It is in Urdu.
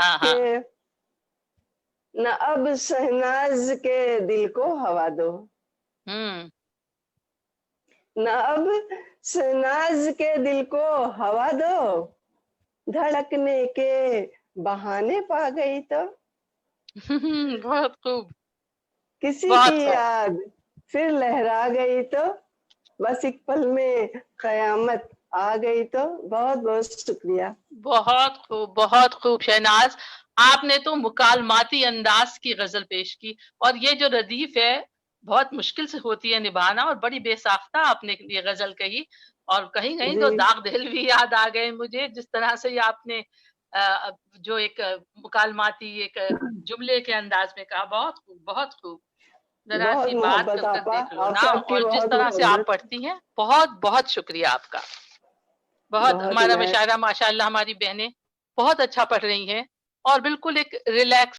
ہاں ہاں کہ نہ اب شہناز کے دل کو ہوا دو، ہوں نہ اب شہناز کے دل کو ہوا دو، دھڑکنے کے بہانے پا گئی تو بہت خوب، کسی کی بہت خوب، یاد پھر لہرا گئی تو بس ایک پل میں قیامت آ گئی تو۔ بہت بہت شکریہ۔ بہت خوب، بہت خوب شہناز، آپ نے تو مکالماتی انداز کی غزل پیش کی، اور یہ جو ردیف ہے بہت مشکل سے ہوتی ہے نبھانا، اور بڑی بے ساختہ آپ نے یہ غزل کہی، اور کہیں کہیں تو جی داغ دل بھی یاد آ گئے مجھے، جس طرح سے یہ آپ نے جو ایک مکالماتی ایک جملے کے انداز میں کہا، بہت خوب، بہت خوب۔ ذرا بہت سی بات کر محبت کر آپا، دیکھ لو آپ نا، سب کی اور جس بہت طرح سے آپ محبت، پڑھتی ہیں، بہت بہت شکریہ آپ کا۔ بہت بہت ہمارا میں مشاعرہ ماشاء اللہ، ہماری بہنیں بہت اچھا پڑھ رہی ہیں، اور بالکل ایک ریلیکس